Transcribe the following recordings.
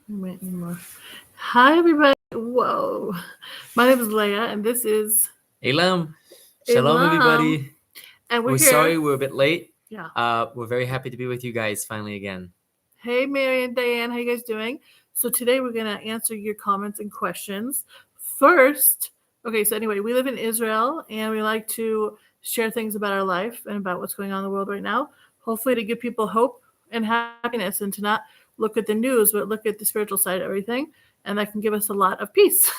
Wait anymore. Hi, everybody. Whoa. My name is Leah, and this is Aylam, shalom Aylam. everybody. And we're We're here. sorry we're a bit late. Yeah. We're very happy to be with you guys finally again. Hey, Mary and Diane. How you guys doing? So today we're going to answer your comments and questions. First, okay, so anyway, we live in Israel, and we like to share things about our life and about what's going on in the world right now, hopefully to give people hope and happiness and to not look at the news, but look at the spiritual side of everything. And that can give us a lot of peace.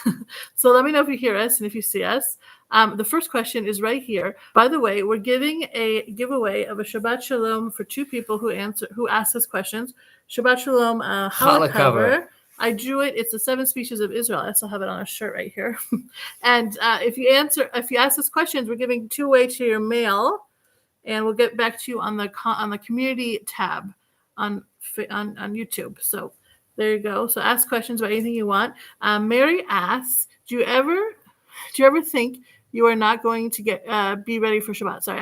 So let me know if you hear us and if you see us. The first question is right here. By the way, we're giving a giveaway of a Shabbat Shalom for two people who asked us questions. Shabbat Shalom challah Challah cover. cover. I drew it. It's the 7 species of Israel. I still have it on a shirt right here. And if you ask us questions, we're giving 2 away to your mail, and we'll get back to you on the community tab on YouTube. So there you go. So ask questions about anything you want. Mary asks, do you ever think you are not going to be ready for Shabbat? Sorry,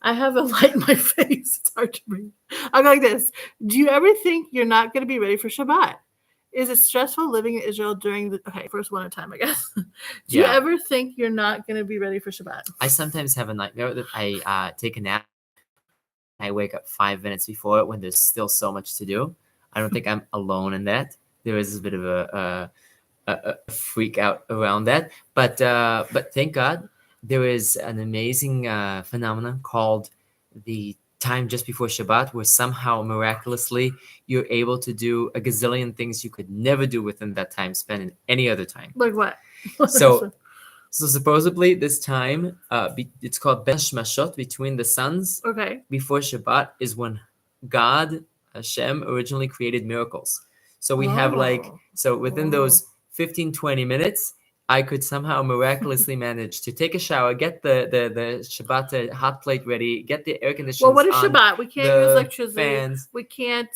I have a light in my face. It's hard to breathe. I'll go like this. Do you ever think you're not going to be ready for Shabbat? Is it stressful living in Israel during the first one at a time, I guess. Do you ever think you're not going to be ready for Shabbat? I sometimes have a nightmare that I take a nap. I wake up 5 minutes before it when there's still so much to do. I don't think I'm alone in that. There is a bit of a freak out around that, but thank God there is an amazing phenomenon called the time just before Shabbat, where somehow miraculously you're able to do a gazillion things you could never do within that time spent in any other time. Like what? So supposedly this time, it's called Ben Shmashot, between the suns. Okay. Before Shabbat is when God, Hashem, originally created miracles. So we have within those 15, 20 minutes, I could somehow miraculously manage to take a shower, get the Shabbat hot plate ready, get the air conditioning. Well, what is Shabbat? We can't use electricity. Fans. We can't.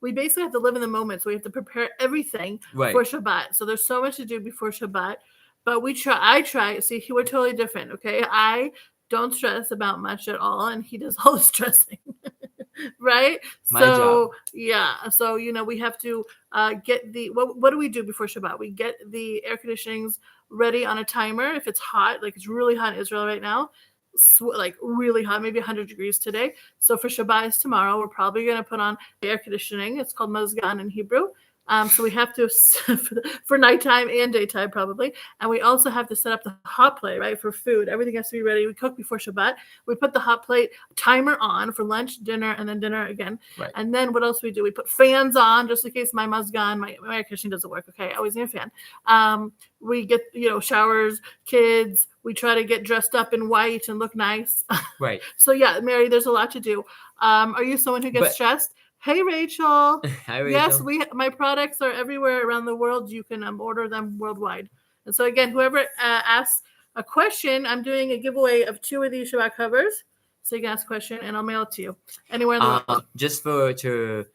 We basically have to live in the moment, so we have to prepare everything Right. for Shabbat. So there's so much to do before Shabbat, but I try. See, we're totally different. Okay, I don't stress about much at all, and he does all the stressing. Right? My job. Yeah. So we have to get the what do we do before Shabbat? We get the air conditionings ready on a timer if it's hot, like it's really hot in Israel right now. Like really hot, maybe 100 degrees today. So for Shabbat is tomorrow. We're probably going to put on air conditioning. It's called mazgan in Hebrew. So we have to for nighttime and daytime probably, and we also have to set up the hot plate, right, for food. Everything has to be ready. We cook before Shabbat. We put the hot plate timer on for lunch, dinner, and then dinner again. Right. And then what else do? We put fans on just in case my mazgan, my air conditioning doesn't work. Okay, I always need a fan. We get showers, kids. We try to get dressed up in white and look nice. Right. So yeah, Mary, there's a lot to do. Are you someone who gets stressed? Hey, Rachel. Hi, Rachel. Yes, my products are everywhere around the world. You can order them worldwide. And so again, whoever asks a question, I'm doing a giveaway of 2 of these Shabbat covers. So you can ask a question, and I'll mail it to you anywhere in the world. Just to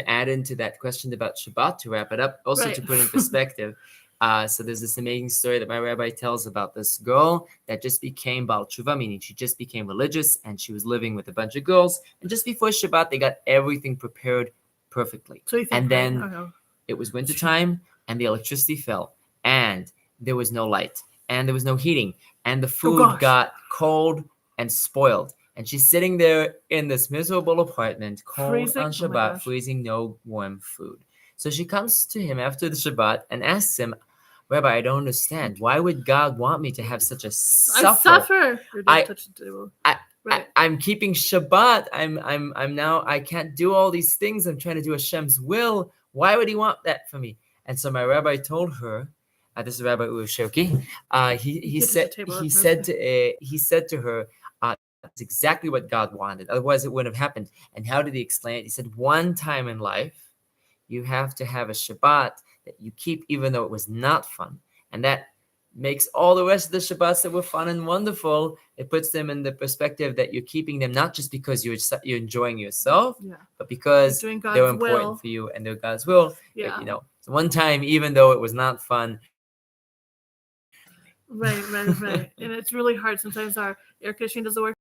add into that question about Shabbat, to wrap it up, also to put in perspective. So there's this amazing story that my rabbi tells about this girl that just became Baal Tshuva, meaning she just became religious, and she was living with a bunch of girls. And just before Shabbat, they got everything prepared perfectly. And then it was wintertime, and the electricity fell, and there was no light, and there was no heating, and the food got cold and spoiled. And she's sitting there in this miserable apartment, cold on Shabbat, freezing, no warm food. So she comes to him after the Shabbat and asks him, Rabbi, I don't understand. Why would God want me to have such a suffer? I'm keeping Shabbat. I'm now, I can't do all these things. I'm trying to do Hashem's will. Why would he want that for me? And so my rabbi told her, this is Rabbi Urushoki, he said to her, that's exactly what God wanted. Otherwise, it wouldn't have happened. And how did he explain it? He said, one time in life, you have to have a Shabbat that you keep even though it was not fun. And that makes all the rest of the Shabbats that were fun and wonderful. It puts them in the perspective that you're keeping them not just because you're enjoying yourself, but because they're important for you and they're God's will. Yeah. So one time, even though it was not fun. Right. And it's really hard. Sometimes our air conditioning doesn't work.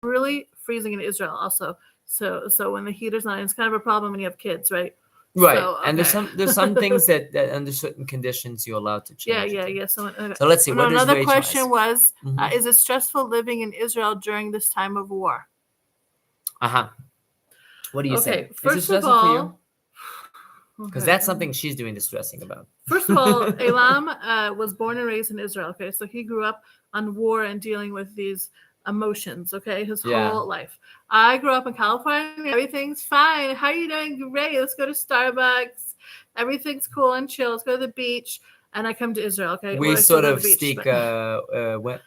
Really freezing in Israel also. So when the heater's not, it's kind of a problem when you have kids, right? Right. So, And okay. there's some things that under certain conditions you're allowed to change. Yeah. Someone, So let's see. What does another Rachel question ask? was, Mhm. is it stressful living in Israel during this time of war? Uh-huh. What do you say? Okay, Is it first of stressful for you? all, Because okay. that's something she's doing the stressing about. First of all, Aylam was born and raised in Israel. Okay, so he grew up on war and dealing with these emotions. Okay, his Yeah. whole life. I grew up in California. Everything's fine. How are you doing? Great. Let's go to Starbucks. Everything's cool and chill. Let's go to the beach. And I come to Israel. Okay, We well, I still sort go to of the beach, speak. but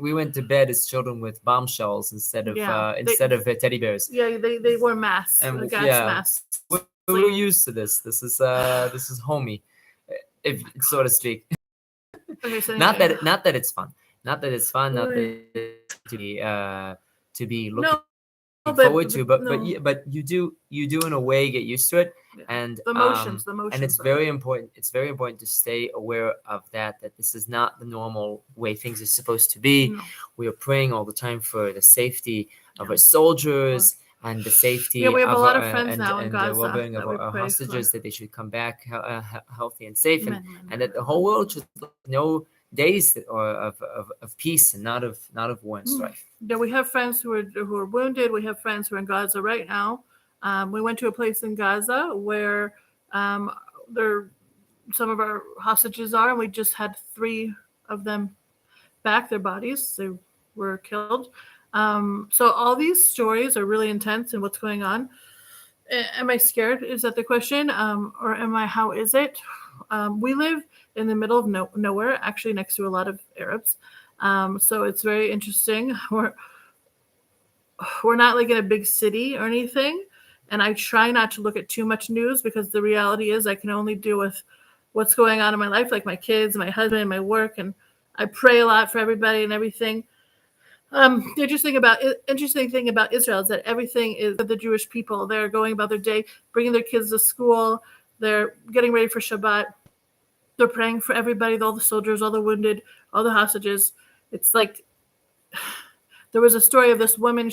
We went to bed as children with bombshells instead of yeah, teddy bears. yeah, they wore masks, And gas yeah, masks. we're used to this. This is homey, if so to speak. Okay, so Not anyway. that it's fun. Not that it's fun. Not that Right. it's to be looking No, forward to, but no. you do in a way get used to it, Yeah. and The emotions, and it's of very it. important. It's very important to stay aware of that this is not the normal way things are supposed to be. No. We are praying all the time for the safety of Yeah. our soldiers and the safety Yeah, we have a of lot our, of friends now in and the Gaza well-being that of we our pray hostages, for. that they should come back healthy and safe, Men, and that the whole world should know days of peace and not of war and strife. Yeah, we have friends who are wounded. We have friends who are in Gaza right now. We went to a place in Gaza where there some of our hostages are, and we just had 3 of them back, their bodies. They were killed. So all these stories are really intense and what's going on. Am I scared? Is that the question? Or am I, how is it? We live in the middle of nowhere, actually next to a lot of Arabs. So it's very interesting. We're not like in a big city or anything. And I try not to look at too much news because the reality is I can only deal with what's going on in my life, like my kids, my husband, my work. And I pray a lot for everybody and everything. The interesting thing about Israel is that everything is the Jewish people. They're going about their day, bringing their kids to school. They're getting ready for Shabbat. They're praying for everybody, all the soldiers, all the wounded, all the hostages. It's like there was a story of this woman.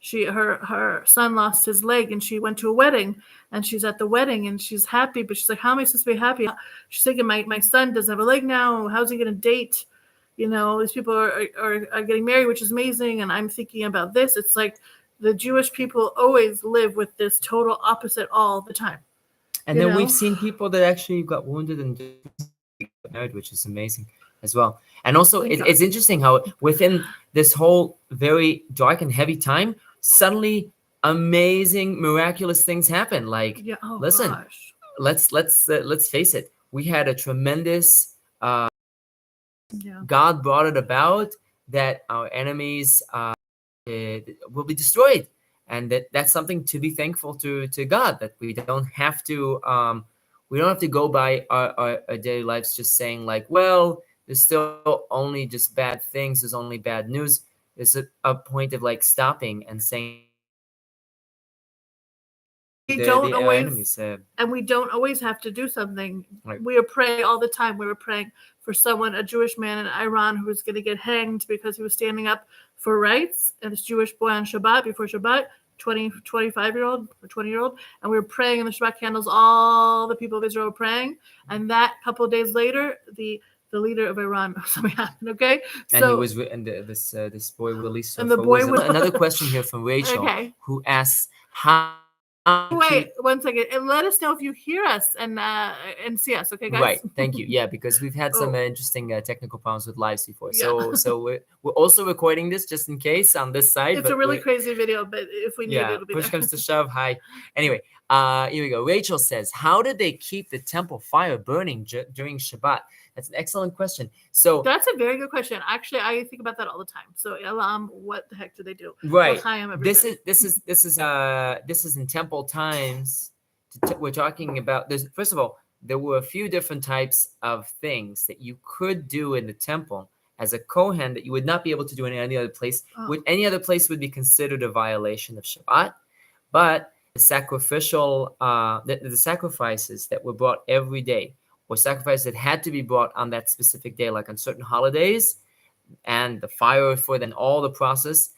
Her son lost his leg, and she went to a wedding, and she's at the wedding, and she's happy, but she's like, how am I supposed to be happy? She's thinking, my son doesn't have a leg now. How's he going to date? These people are getting married, which is amazing. And I'm thinking about this. It's like the Jewish people always live with this total opposite all the time. And then we've seen people that actually got wounded and got married, which is amazing as well. And also, it's interesting how within this whole very dark and heavy time, suddenly amazing, miraculous things happen. Like, listen, gosh. let's face it. We had a tremendous. God brought it about that our enemies will be destroyed, and that's something to be thankful to God, that we don't have to go by our daily lives just saying like, well, there's still only just bad things, there's only bad news. There's a point of like stopping and saying we don't always have to do something. Right. We are praying all the time. We were praying for someone, a Jewish man in Iran, who was going to get hanged because he was standing up for rights, and this Jewish boy on Shabbat, before Shabbat, 25-year-old or 20-year-old, and we were praying in the Shabbat candles. All the people of Israel were praying, and that couple of days later, the leader of Iran, something happened. Okay, and he was, and this boy released. And the boy was another question here from Rachel, who asks how. Wait 1 second, and let us know if you hear us and see us, okay, guys? Right, thank you. Yeah, because we've had some interesting technical problems with lives before. Yeah. So we're also recording this just in case on this side. It's a really crazy video, but if we need it, it'll be push comes to shove. Hi. Anyway, here we go. Rachel says, how did they keep the temple fire burning during Shabbat? That's an excellent question. So that's a very good question. Actually, I think about that all the time. So, what the heck do they do? Right. This is in temple times. We're talking about this. First of all, there were a few different types of things that you could do in the temple as a Kohen that you would not be able to do in any other place. Any other place would be considered a violation of Shabbat. But the sacrificial, the sacrifices that were brought every day, or sacrifices that had to be brought on that specific day, like on certain holidays, and the fire for then all the process,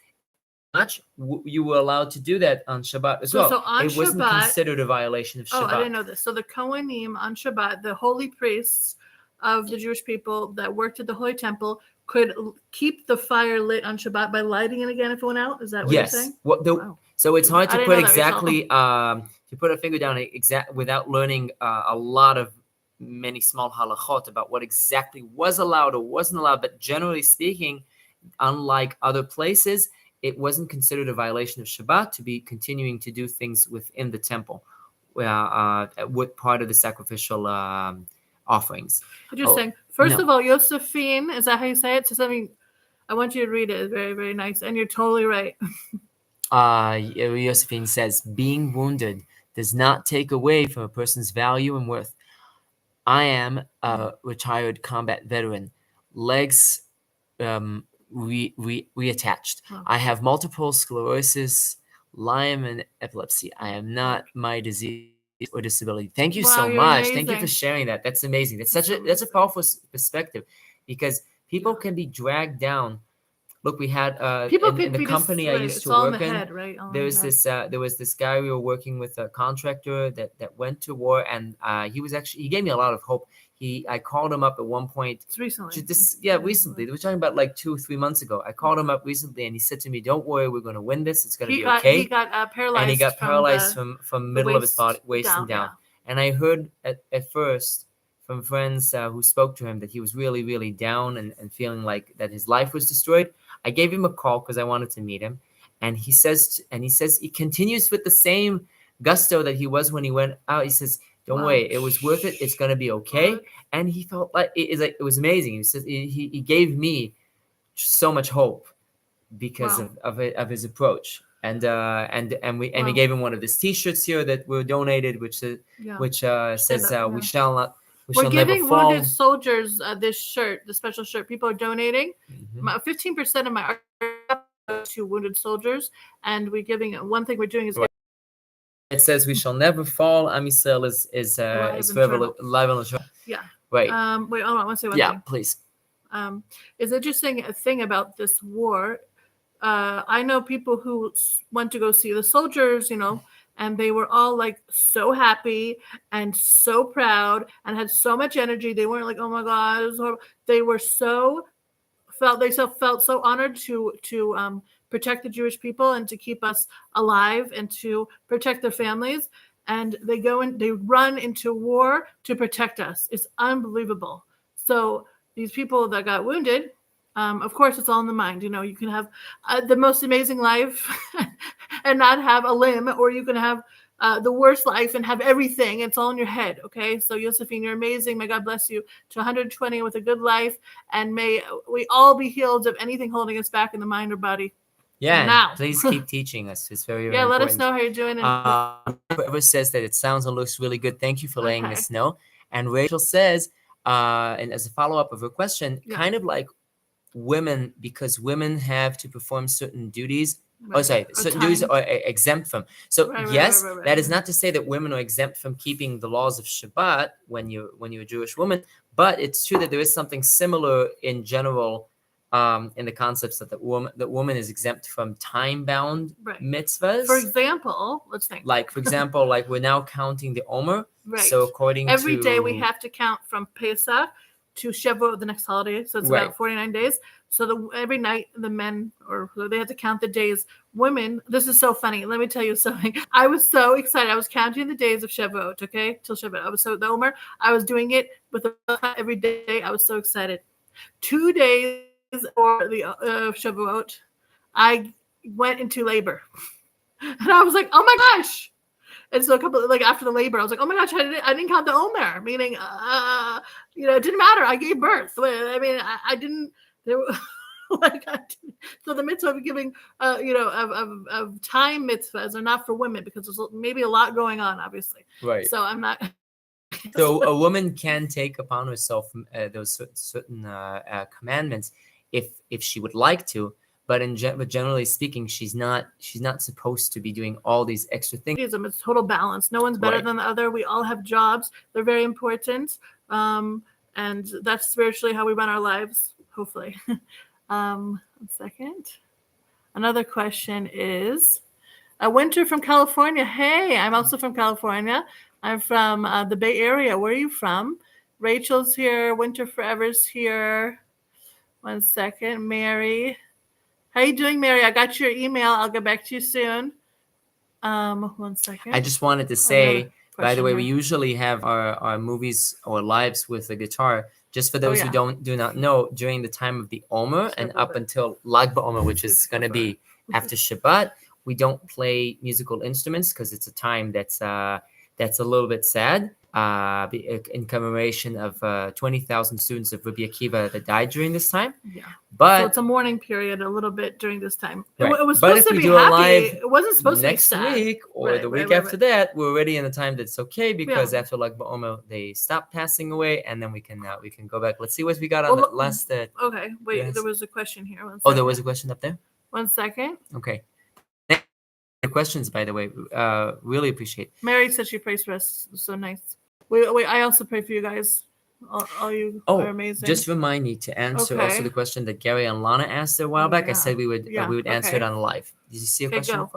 much, you were allowed to do that on Shabbat as well. So on it wasn't Shabbat, considered a violation of Shabbat. Oh, I didn't know this. So the Kohanim on Shabbat, the holy priests of the Jewish people that worked at the Holy Temple, could keep the fire lit on Shabbat by lighting it again if it went out. Is that what you're saying? Wow. So it's hard to put exactly to put a finger down without learning a lot of many small halachot about what exactly was allowed or wasn't allowed. But generally speaking, unlike other places, it wasn't considered a violation of Shabbat to be continuing to do things within the temple, with part of the sacrificial offerings. Interesting. First of all, Josephine, is that how you say it? So something, I want you to read it. It's very, very nice. And you're totally right. Josephine says, being wounded does not take away from a person's value and worth. I am a retired combat veteran. Legs reattached. Oh. I have multiple sclerosis, Lyme, and epilepsy. I am not my disease or disability. Thank you so much. Amazing. Thank you for sharing that. That's amazing. That's a powerful perspective, because people can be dragged down. Look, we had in the company I used to work in. There was this guy we were working with, a contractor that went to war, and he gave me a lot of hope. I called him up at one point. It's recently. Recently. We're talking about like 2-3 months ago. I called him up recently, and he said to me, "Don't worry, we're going to win this. It's going to be okay." He got paralyzed. And he got paralyzed from middle of his body, waist and down. Yeah. And I heard at first from friends who spoke to him that he was really, really down and feeling like that his life was destroyed. I gave him a call because I wanted to meet him, and he says he continues with the same gusto that he was when he went out. He says, "Don't worry, it was worth it. It's gonna be okay." And he felt like it was amazing. He says he gave me so much hope because of his approach. And we gave him one of his T-shirts here that were donated, which says we shall not. We're giving wounded soldiers this shirt, the special shirt. People are donating. 15% of my art goes to wounded soldiers, and we're giving. One thing we're doing is. It says we shall never fall. Am Yisrael is forever alive on the shore. Yeah. Right. Wait, hold on. I want to say one thing. Yeah, please. It's interesting thing about this war. I know people who went to go see the soldiers, and they were all like so happy and so proud and had so much energy. They weren't like, "Oh my God," it was horrible. They were felt so honored to protect the Jewish people and to keep us alive and to protect their families. And they run into war to protect us. It's unbelievable. So these people that got wounded, of course, it's all in the mind. You can have the most amazing life and not have a limb, or you can have the worst life and have everything. It's all in your head. Okay. So Josephine, you're amazing. May God bless you to 120 with a good life. And may we all be healed of anything holding us back in the mind or body. Yeah. Now. Please keep teaching us. It's very, very important. Let us know how you're doing. Whoever says that it sounds and looks really good, thank you for letting us know. And Rachel says, and as a follow-up of her question, kind of like women, because women have to perform certain duties. Certain duties are exempt from. So that is not to say that women are exempt from keeping the laws of Shabbat when you're a Jewish woman, but it's true that there is something similar in general in the concepts that the woman is exempt from time-bound mitzvahs. For example, let's think. For example, we're now counting the Omer. Right. So every day we have to count from Pesach to Shabbat, the next holiday. So it's about 49 days. So every night the men, or they have to count the days. Women, this is so funny. Let me tell you something. I was so excited. I was counting the days of Shavuot, okay, till Shabbat. The Omer, I was doing it with every day. I was so excited. 2 days for the Shavuot, I went into labor, and I was like, "Oh my gosh!" And so after the labor, I was like, "Oh my gosh, I didn't count the Omer," meaning, it didn't matter. I gave birth. I mean, I didn't. There were, so the mitzvah of giving, of time mitzvahs are not for women because there's maybe a lot going on, obviously. Right. So I'm not. So a woman can take upon herself those certain commandments if she would like to, but generally speaking, she's not supposed to be doing all these extra things. It's total balance. No one's better than the other. We all have jobs. They're very important, and that's spiritually how we run our lives. Hopefully. 1 second. Another question is, Winter from California. Hey, I'm also from California. I'm from the Bay Area. Where are you from? Rachel's here. Winter Forever's here. One second. Mary. How you doing, Mary? I got your email. I'll get back to you soon. 1 second. I just wanted to say, by the way, we usually have our movies or lives with a guitar. Just for those who do not know, during the time of the Omer and up until Lag BaOmer, which is going to be after Shabbat, we don't play musical instruments because it's a time that's a little bit sad. In commemoration of 20,000 students of Rabbi Akiva that died during this time. Yeah. But so it's a mourning period a little bit during this time. Right. It was supposed to be happy. It wasn't supposed next to be sad. week or the week after that. We're already in a time that's okay because after Lag BaOmer they stopped passing away, and then we can go back. Let's see what we got on the last. Okay, wait. There was a question here. There was a question up there. 1 second. Okay. Questions, by the way, really appreciate. Mary said she prays for us. So nice. Wait, I also pray for you guys. All you are amazing. Just remind me to answer also the question that Gary and Lana asked a while back. I said we would answer it on live. Did you see a question?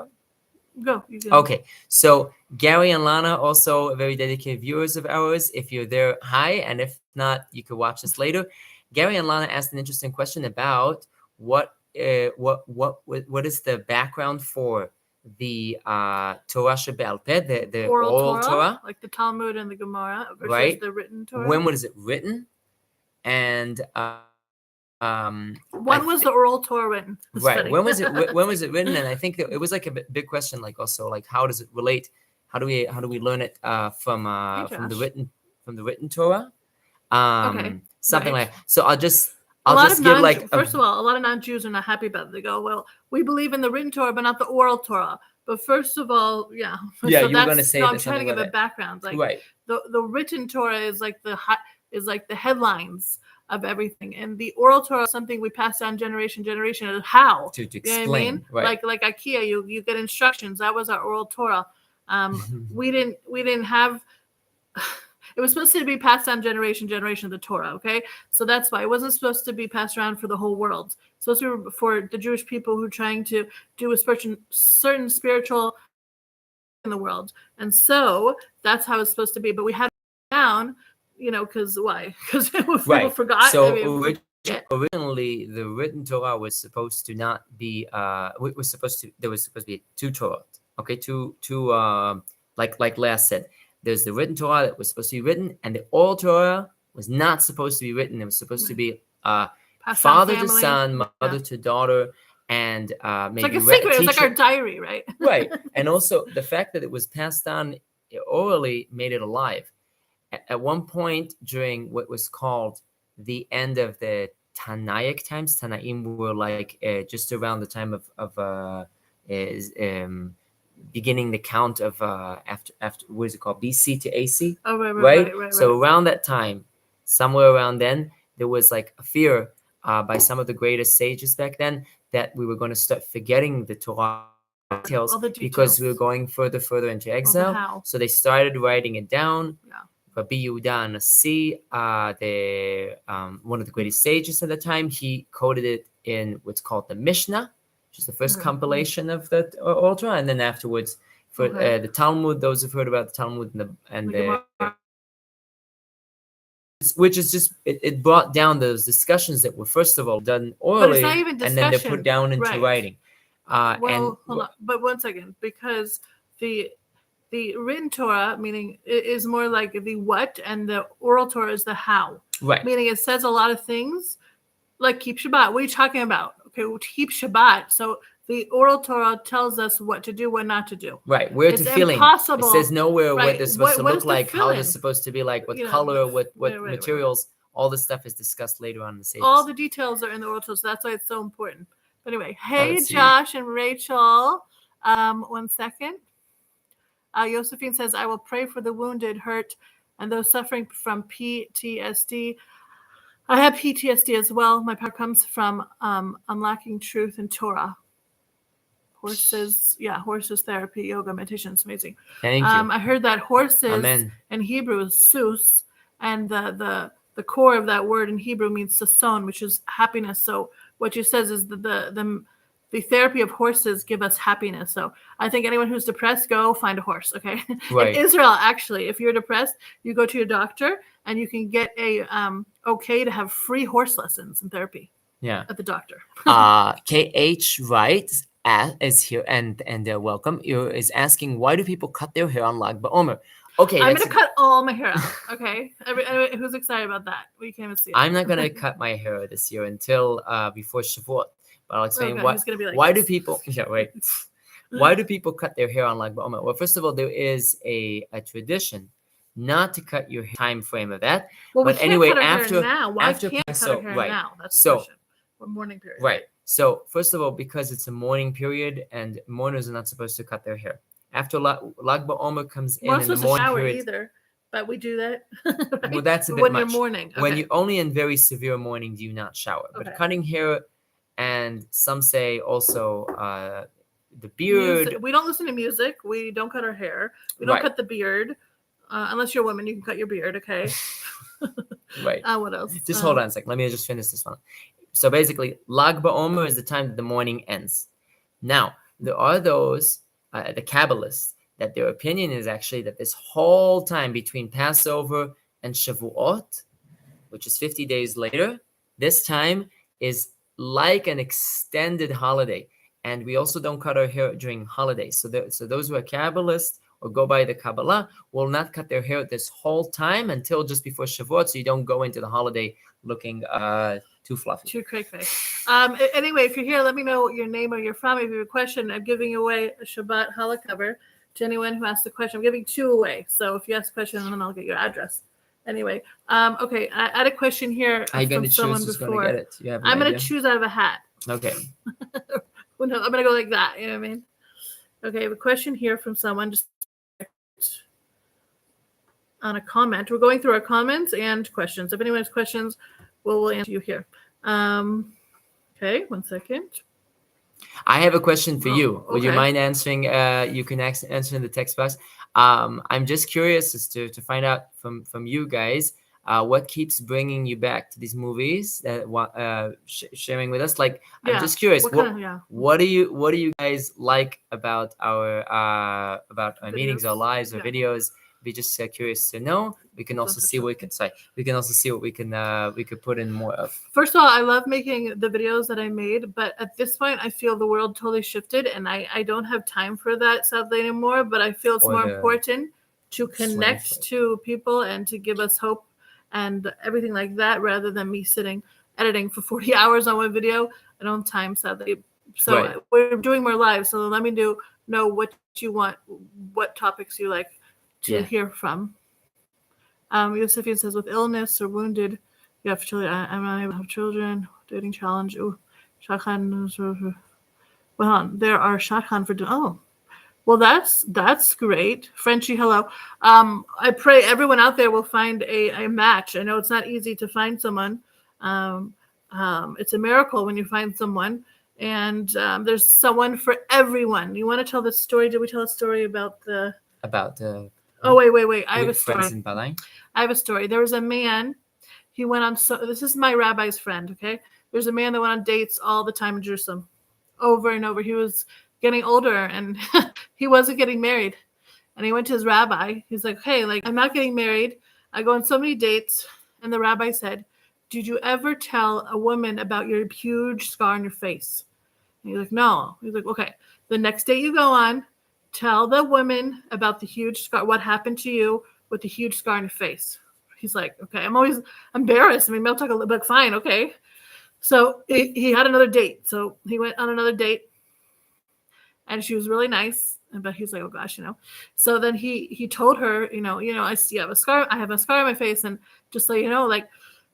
Go. Okay, so Gary and Lana, also very dedicated viewers of ours. If you're there, hi, and if not, you could watch this later. Gary and Lana asked an interesting question about what is the background for the Torah Shebe'al Peh, the oral Torah, like the Talmud and the Gemara, versus the written Torah. When was it written? And when was the oral Torah written? Right. When was it? When was it written? And I think that it was like a big question. Like also, like how does it relate? How do we learn it from the written Torah? Something like. So I'll just give like. First of all, a lot of non-Jews are not happy about it. They go, well, we believe in the written Torah, but not the oral Torah. But first of all, yeah, so you were going to say. I'm trying to give a background. Like right. The written Torah is like the headlines of everything, and the oral Torah is something we pass down generation to how to explain. You know what I mean? Right. Like IKEA, you get instructions. That was our oral Torah. We didn't have. It was supposed to be passed down generation the Torah, okay? So that's why it wasn't supposed to be passed around for the whole world. It's supposed to be for the Jewish people who are trying to do a certain spiritual in the world. And so that's how it's supposed to be. But we had it down, because why? Because people forgot. So originally, the written Torah was supposed to not be, there was supposed to be two Torah, okay? Two like Leah said. There's the written Torah that was supposed to be written, and the oral Torah was not supposed to be written. It was supposed to be father to son, mother to daughter, and maybe it's like a secret. It's like our diary, right? Right. And also the fact that it was passed on orally made it alive. At one point during what was called the end of the Tanaic times, Tanaim were like just around the time of beginning the count of after what is it called, BC to AC? Oh, right. So around that time, somewhere around then, there was like a fear by some of the greatest sages back then that we were going to start forgetting the Torah details because we were going further into exile. So they started writing it down. Yeah. Rabbi Yehuda Nasi, one of the greatest sages at the time, he coded it in what's called the Mishnah, which is the first compilation of the oral Torah, and then afterwards for the Talmud. Those who've heard about the Talmud and the which is just it brought down those discussions that were first of all done orally, and then they're put down into writing. Hold on, but 1 second, because the written Torah, meaning is more like the what, and the oral Torah is the how. Right. Meaning it says a lot of things, like keep Shabbat. What are you talking about? Okay, well, keep Shabbat. So the oral Torah tells us what to do, what not to do. Right. Where to filling. Impossible. It says nowhere what they're supposed to look like, how they're supposed to be like, what color, what materials. All this stuff is discussed later on in the sages. All the details are in the oral Torah, so that's why it's so important. But anyway, hey, Josh and Rachel. 1 second. Josephine says, I will pray for the wounded, hurt, and those suffering from PTSD. I have PTSD as well. My power comes from unlocking truth in Torah. Horses therapy, yoga, meditation. It's amazing. Thank you. I heard that horses in Hebrew is sus, and the core of that word in Hebrew means sason, which is happiness. So what you says is the the therapy of horses give us happiness. So I think anyone who's depressed, go find a horse, okay? Right. In Israel, actually, if you're depressed, you go to your doctor and you can get a okay to have free horse lessons and therapy. Yeah. At the doctor. KH writes is here and welcome. Is asking, why do people cut their hair on Lag BaOmer? Okay, I'm gonna cut all my hair out. Okay, everyone who's excited about that? We can't even see it. I'm not gonna cut my hair this year until before Shavuot. But I'll explain why. Like why this. do people? Yeah, wait. Why do people cut their hair on Lag BaOmer? Well, first of all, there is a tradition not to cut your time frame of that. Well, but we can't anyway, cut our after hair now. Why can't we cut our hair right. now? That's the question. Or mourning period. Right. So first of all, because it's a mourning period and mourners are not supposed to cut their hair. After Lag BaOmer comes in the mourning period, either, but we do that. Right? Well, that's a bit when much. You're mourning. Okay. When you only in very severe mourning do you not shower. But cutting hair, and some say also the beard. We don't listen to music. We don't cut our hair. We don't cut the beard. Unless you're a woman, you can cut your beard, okay? Right. What else? Just hold on a second. Let me just finish this one. So basically, Lag BaOmer is the time that the mourning ends. Now, there are those, the Kabbalists, that their opinion is actually that this whole time between Passover and Shavuot, which is 50 days later, this time is like an extended holiday. And we also don't cut our hair during holidays. So those who are Kabbalists or go by the Kabbalah will not cut their hair this whole time until just before Shavuot, so you don't go into the holiday looking too fluffy. Too cray-cray. Anyway, if you're here, let me know your name or you're from. If you have a question, I'm giving away a Shabbat challah cover to anyone who asks the question. I'm giving 2 away. So if you ask a question, then I'll get your address. Anyway, okay, I had a question here from someone before. Get it? You have I'm going to choose out of a hat. Okay. Well, no, I'm going to go like that. You know what I mean? Okay, I have a question here from someone just on a comment. We're going through our comments and questions. If anyone has questions, we'll answer you here. Okay, 1 second. I have a question for you. Would you mind answering? You can answer in the text box. I'm just curious as to find out from you guys what keeps bringing you back to these movies that sharing with us. Like, I'm just curious. What do you guys like about our meetings, our lives, our videos? Be just curious to know. We can also see what we can say. We can also see what we could put in more of. First of all, I love making the videos that I made, but at this point, I feel the world totally shifted, and I don't have time for that sadly anymore. But I feel it's more important to connect to people and to give us hope and everything like that, rather than me sitting editing for 40 hours on one video. I don't have time, sadly. So we're doing more live. So let me know what you want, what topics you like to hear from. Yosefian says, with illness or wounded, you have children. I'm not able to have children. Dating challenge. Ooh, shotgun. Well, there are shotgun for. Oh, well, that's great. Frenchie, hello. I pray everyone out there will find a match. I know it's not easy to find someone. It's a miracle when you find someone, and there's someone for everyone. You want to tell the story? Did we tell a story about the? Oh, wait. I have a story. I have a story. There was a man. He went on. This is my rabbi's friend. Okay. There's a man that went on dates all the time in Jerusalem, over and over. He was getting older and he wasn't getting married. And he went to his rabbi. He's like, hey, I'm not getting married. I go on so many dates. And the rabbi said, did you ever tell a woman about your huge scar on your face? And he's like, no. He's like, okay. The next date you go on, tell the woman about the huge scar, what happened to you with the huge scar on your face. He's like, okay, I'm always embarrassed. I mean, I'll talk a little bit, fine, okay. So he had another date. So he went on another date and she was really nice. But he's like, oh gosh, So then he told her, I see I have a scar on my face. And just so you know,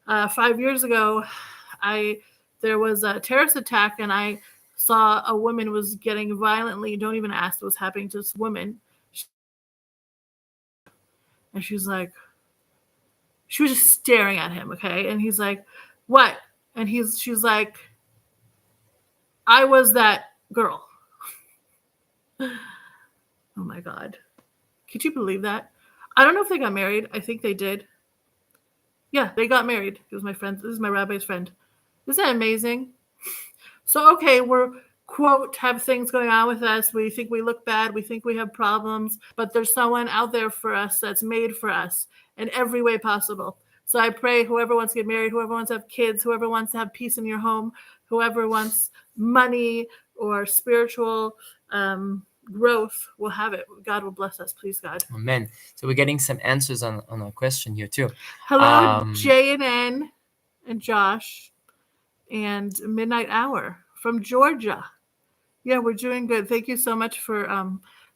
5 years ago, there was a terrorist attack and I saw a woman was getting violently, don't even ask what was happening to this woman. And she was just staring at him, okay? And he's like, what? And she's like, I was that girl. Oh my God. Could you believe that? I don't know if they got married. I think they did. Yeah, they got married. It was my friend. This is my rabbi's friend. Isn't that amazing? So, okay, we're quote, have things going on with us. We think we look bad. We think we have problems, but there's someone out there for us that's made for us in every way possible. So I pray whoever wants to get married, whoever wants to have kids, whoever wants to have peace in your home, whoever wants money or spiritual growth will have it. God will bless us, please, God. Amen. So we're getting some answers on our question here too. Hello, J and N and Josh and Midnight Hour from Georgia. Yeah, we're doing good. Thank you so much for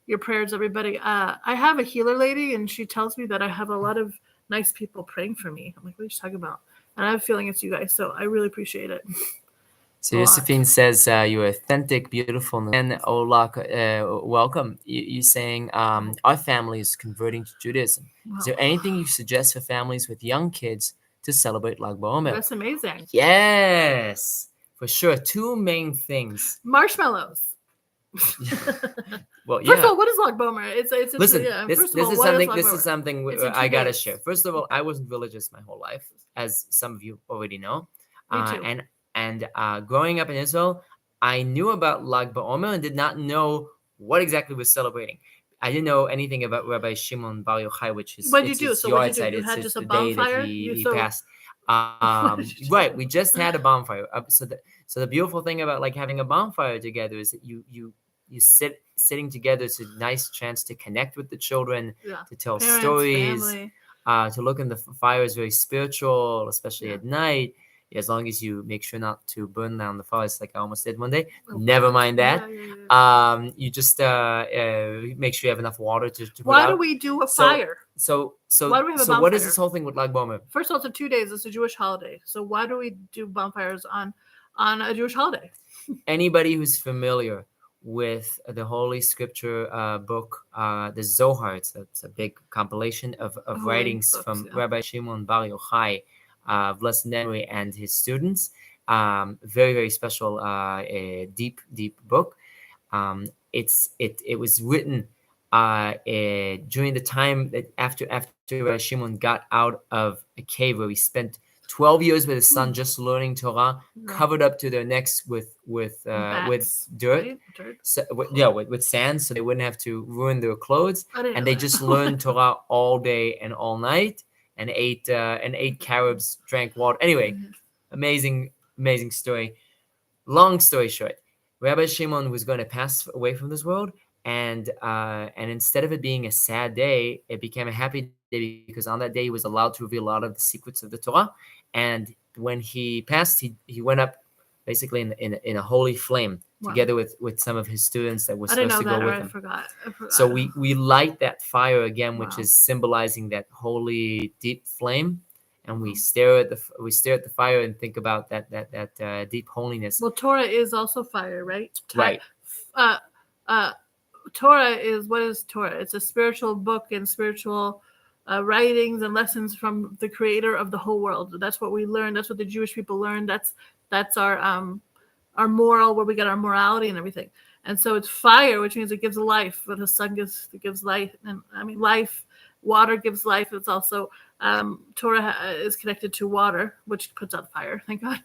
your prayers, everybody. I have a healer lady, and she tells me that I have a lot of nice people praying for me. I'm like, what are you talking about? And I have a feeling it's you guys, so I really appreciate it. So Josephine says, you're authentic, beautiful. And Olak, welcome. You're saying our family is converting to Judaism. Wow. Is there anything you suggest for families with young kids to celebrate Lag BaOmer? That's amazing. Yes, for sure. Two main things. Marshmallows. Well, yeah. First of all, what is Lag BaOmer? Listen, yeah. this is something I gotta share. First of all, I wasn't religious my whole life, as some of you already know. Me too. And growing up in Israel, I knew about Lag BaOmer and did not know what exactly we're celebrating. I didn't know anything about Rabbi Shimon Bar Yochai, which is what did you do? So what did you do? You it's had just a the day bonfire. That he passed. Right, we just had a bonfire. So the beautiful thing about like having a bonfire together is that you sitting together. It's a nice chance to connect with the children, to tell stories, to look in the fire is very spiritual, especially at night. As long as you make sure not to burn down the forest like I almost did one day. Never mind that. You just make sure you have enough water to put Why out. do we do a fire? So why do we have a bonfire? What is this whole thing with Lag BaOmer? First of all, it's 2 days. It's a Jewish holiday. So why do we do bonfires on a Jewish holiday? Anybody who's familiar with the Holy Scripture book, the Zohar, it's a big compilation of writings books, from Rabbi Shimon Bar Yochai, blessed memory, and his students. Very, very special, deep book. It was written during the time that after Rabbi Shimon got out of a cave where he spent 12 years with his son just learning Torah, covered up to their necks with dirt, right? So, with sand, so they wouldn't have to ruin their clothes. And they just learned Torah all day and all night, and ate carobs, drank water. Anyway, amazing story. Long story short, Rabbi Shimon was going to pass away from this world, and instead of it being a sad day, it became a happy day, because on that day he was allowed to reveal a lot of the secrets of the Torah. And when he passed, he went up basically in a holy flame together with some of his students that were supposed to go with him. I forgot. So we light that fire again, which is symbolizing that holy deep flame, and we stare at the fire and think about that deep holiness. Well, Torah is also fire, right? Right. Torah is, what is Torah? It's a spiritual book and spiritual writings and lessons from the creator of the whole world. That's what we learn. That's what the Jewish people learned. That's our moral, where we get our morality and everything. And so it's fire, which means it gives life. But the sun gives life, and life. Water gives life. It's also Torah is connected to water, which puts out fire. Thank God.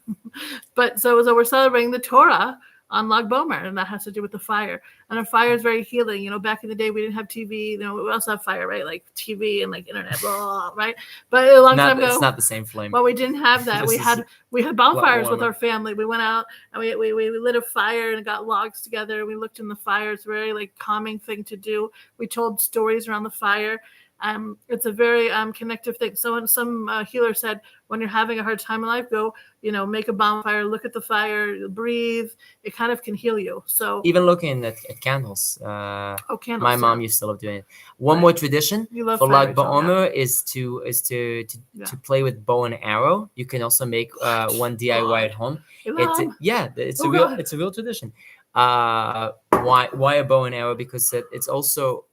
But so we're celebrating the Torah on Lag BaOmer, and that has to do with the fire. And a fire is very healing. Back in the day, we didn't have TV. We also have fire, right? Like TV and like internet, blah, right? But a long time ago, it's not the same flame. Well, we didn't have that. we had bonfires with our family. We went out and we lit a fire and got logs together. We looked in the fire. It's a very like calming thing to do. We told stories around the fire. It's a very connective thing. So some healer said, when you're having a hard time in life, go, make a bonfire, look at the fire, breathe. It kind of can heal you. So even looking at candles. Candles. My mom used to love doing it. One more tradition for Lag BaOmer is to play with bow and arrow. You can also make one DIY at home. It's a real tradition. Why a bow and arrow? Because it's also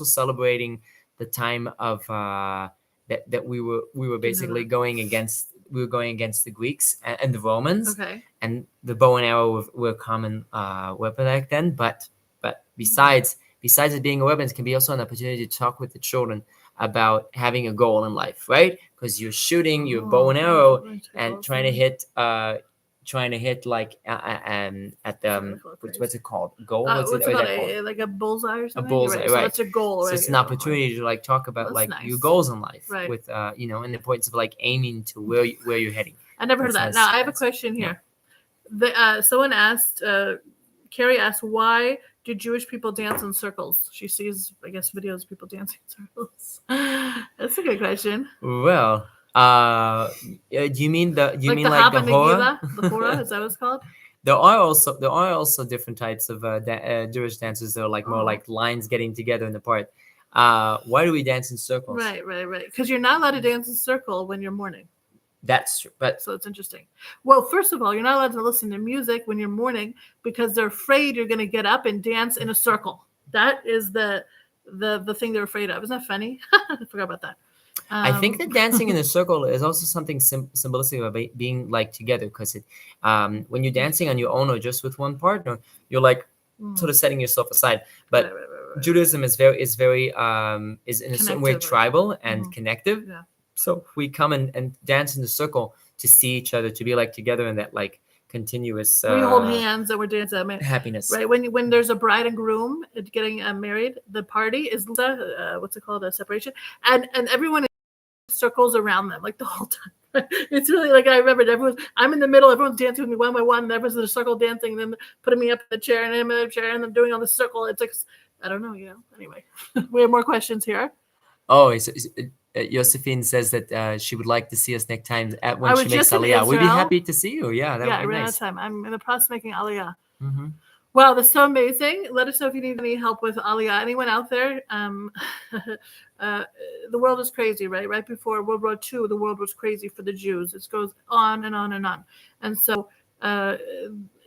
celebrating the time of that we were basically going against the Greeks and the Romans. Okay. And the bow and arrow were a common weapon back then. But besides it being a weapon, it can be also an opportunity to talk with the children about having a goal in life, right? Because you're shooting your bow and arrow and trying to hit trying to hit like at the what's it called? Goal? What's it called? Called? Like a bullseye or something? Bullseye, So right. that's a goal, So right? it's an opportunity to like talk about like your goals in life, Right. with and the importance of like aiming to where you're heading. I never heard of that. Now I have a question here. Someone asked, Carrie asked, why do Jewish people dance in circles? She sees, I guess, videos of people dancing in circles. That's a good question. Well, do you mean the Hora? The Hora, is that what it's called? There are also different types of Jewish dances that are like more like lines getting together in the part. Why do we dance in circles? Right. Because you're not allowed to dance in a circle when you're mourning. That's true, but so it's interesting. Well, first of all, you're not allowed to listen to music when you're mourning because they're afraid you're going to get up and dance in a circle. That is the thing they're afraid of. Isn't that funny? I forgot about that. I think that dancing in a circle is also something symbolistic of being like together, because when you're dancing on your own or just with one partner, you're like sort of setting yourself aside. But right. Judaism is very is in a certain way tribal and connective. Yeah. So we come and dance in the circle to see each other, to be like together in that like continuous. We hold hands and we're dancing. Happiness. Right. When there's a bride and groom getting married, the party is what's it called? A separation, and everyone circles around them like the whole time. It's really like I remember I'm in the middle, everyone's dancing with me one by one, and everyone's in a circle dancing, and then putting me up in the chair and I'm in the chair and then doing all the circle. It's like I don't know, Anyway, we have more questions here. Oh, Josephine says that she would like to see us next time when she makes Aliyah. We'd be happy to see you. Yeah, that would be nice. Ran out of time. I'm in the process of making Aliyah. Mm-hmm. Wow, that's so amazing. Let us know if you need any help with Aliyah. Anyone out there? The world is crazy, right? Right before World War II, the world was crazy for the Jews. It goes on and on and on. And so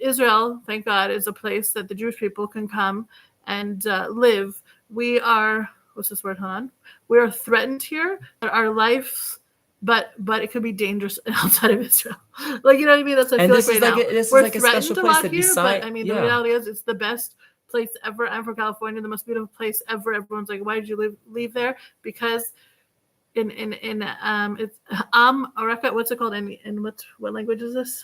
Israel, thank God, is a place that the Jewish people can come and live. We are, what's this word? Hold on. We are threatened here. Our life, but it could be dangerous outside of Israel. Like, you know what I mean? That's what I feel like right now. We're like threatened a lot here, but I mean, the reality is it's the best place ever. I'm from California, the most beautiful place ever. Everyone's like, why did you leave there? Because in it's Araka, what's it called? In what language is this?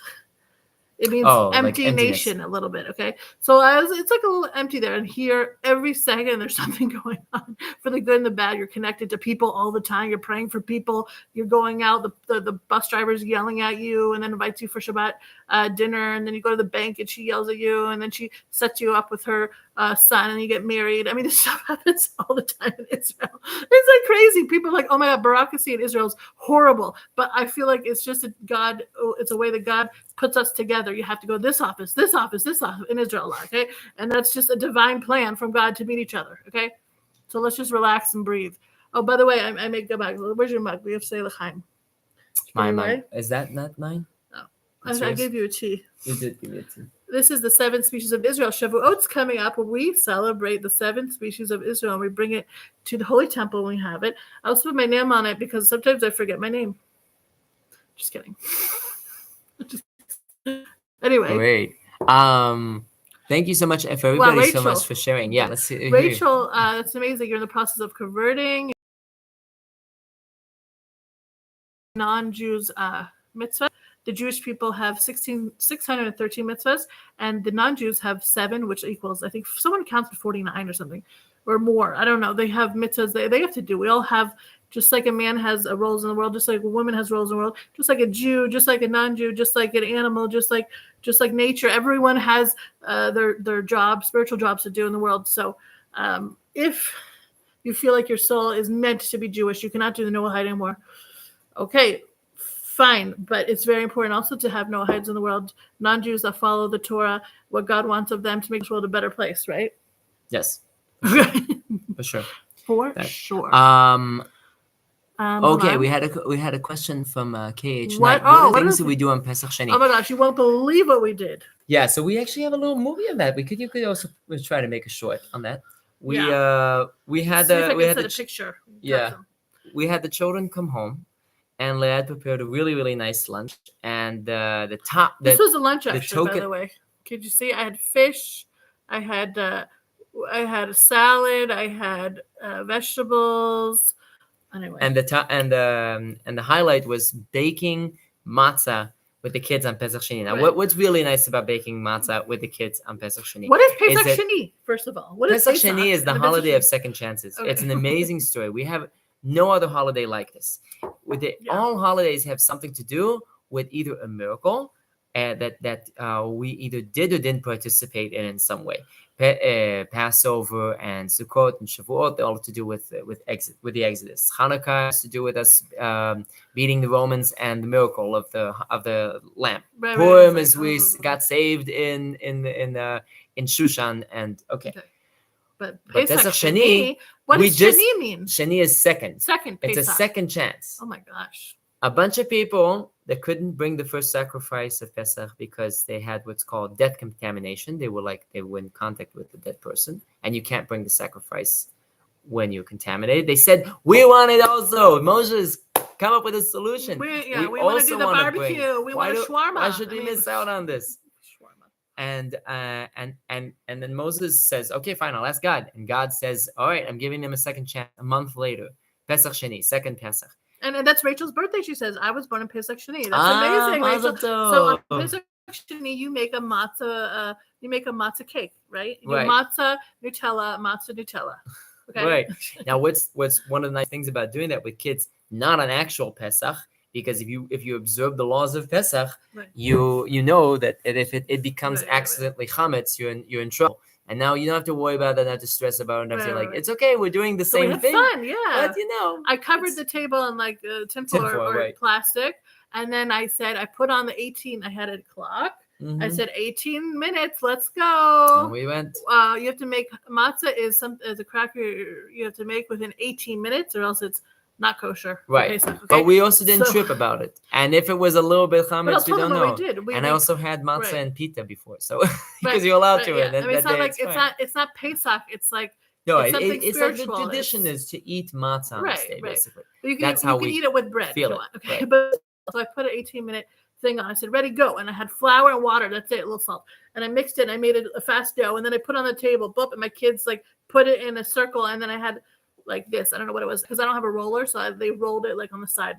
It means empty like nation a little bit, okay? So it's like a little empty there. And here, every second, there's something going on for the good and the bad. You're connected to people all the time. You're praying for people. You're going out. The bus driver's yelling at you and then invites you for Shabbat dinner. And then you go to the bank and she yells at you. And then she sets you up with her son and you get married. I mean, this stuff happens all the time in Israel. It's like crazy. People are like, oh my God, bureaucracy in Israel is horrible. But I feel like it's just it's a way that God puts us together. You have to go this office in Israel, okay? And that's just a divine plan from God to meet each other, okay? So let's just relax and breathe. Oh, by the way, I may go back. Where's your mug? We have to say l'chaim. My mug. Is that not mine? No. I gave you a tea. You did give me a tea. This is the 7 species of Israel. Shavuot's coming up where we celebrate the 7 species of Israel and we bring it to the Holy Temple when we have it. I also put my name on it because sometimes I forget my name. Just kidding. Anyway. Great. Thank you so much for everybody so much for sharing. Yeah, let's see. Rachel, it's amazing. You're in the process of converting non-Jews mitzvah. The Jewish people have 613 mitzvahs, and the non-Jews have 7, which equals, I think, someone counted 49 or something, or more. I don't know. They have mitzvahs they have to do. We all have, just like a man has roles in the world, just like a woman has roles in the world, just like a Jew, just like a non-Jew, just like an animal, just like nature. Everyone has their job, spiritual jobs to do in the world. So if you feel like your soul is meant to be Jewish, you cannot do the Noahide anymore. Okay, fine. But it's very important also to have Noahides in the world, non-Jews that follow the Torah, what God wants of them to make this world a better place, right? Yes. For sure. For sure. Okay, we had a question from KH. What things do we do on Pesach Sheni? Oh my gosh, you won't believe what we did. Yeah, so we actually have a little movie on that. You could also try to make a short on that. We had the picture. Yeah, we had the children come home, and Leah prepared a really, really nice lunch. And this was a lunch actually, by the way. Could you see? I had fish. I had a salad. I had vegetables. Anyway. And the highlight was baking matzah with the kids on Pesach Sheni. Now, Right. what's really nice about baking matzah with the kids on Pesach Sheni? What is Pesach that Sheni, first of all? What is Pesach Sheni is the and holiday of Pesach second chances. Okay. It's an amazing story. We have no other holiday like this. All holidays have something to do with either a miracle that we either did or didn't participate in some way. Passover and Sukkot and Shavuot, they all have to do with the Exodus. Hanukkah has to do with us beating the Romans and the miracle of the lamp. Right, Purim right, is we got saved in Shushan and okay. But Pesach Sheni, what does Sheni mean? Sheni is second. Second It's Pesach. a second chance. Oh my gosh. A bunch of people that couldn't bring the first sacrifice of Pesach because they had what's called death contamination. They were in contact with the dead person, and you can't bring the sacrifice when you're contaminated. They said, we want it also. Moses, come up with a solution. We want to do the barbecue. We want a shawarma. Why should we miss out on this? And then Moses says, okay, fine, I'll ask God. And God says, all right, I'm giving them a second chance. A month later, Pesach Sheni, second Pesach. And that's Rachel's birthday. She says, I was born in Pesach Sheni. That's amazing, Rachel. So on Pesach Sheni, you make a matzah cake, right? You right. Matzah Nutella. Okay. Right. Now, what's one of the nice things about doing that with kids? Not an actual Pesach, because if you observe the laws of Pesach, right. you know that if it becomes accidentally chametz, you're in trouble. And now you don't have to worry about that, not to stress about it. And feel it's okay, we're doing the same thing. Fun, yeah. But I covered the table in like tinfoil or plastic, and then I said I put on the 18. I had a clock. Mm-hmm. I said 18 minutes. Let's go. And we went. You have to make matzah is a cracker you have to make within 18 minutes, or else it's not kosher. Right. Okay? But we also didn't trip about it. And if it was a little bit chametz, we don't know. I also had matzah and pita before. So because you're allowed to it. I mean, it's not like it's not Pesach. It's like it's like the tradition is to eat matzah on this day, basically. You can eat it with bread. Feel it. Okay. Right. But so I put an 18-minute thing on. I said, ready, go. And I had flour and water. That's it, a little salt. And I mixed it and I made it a fast dough. And then I put it on the table, and my kids put it in a circle. And then I had like this. I don't know what it was because I don't have a roller. So they rolled it on the side.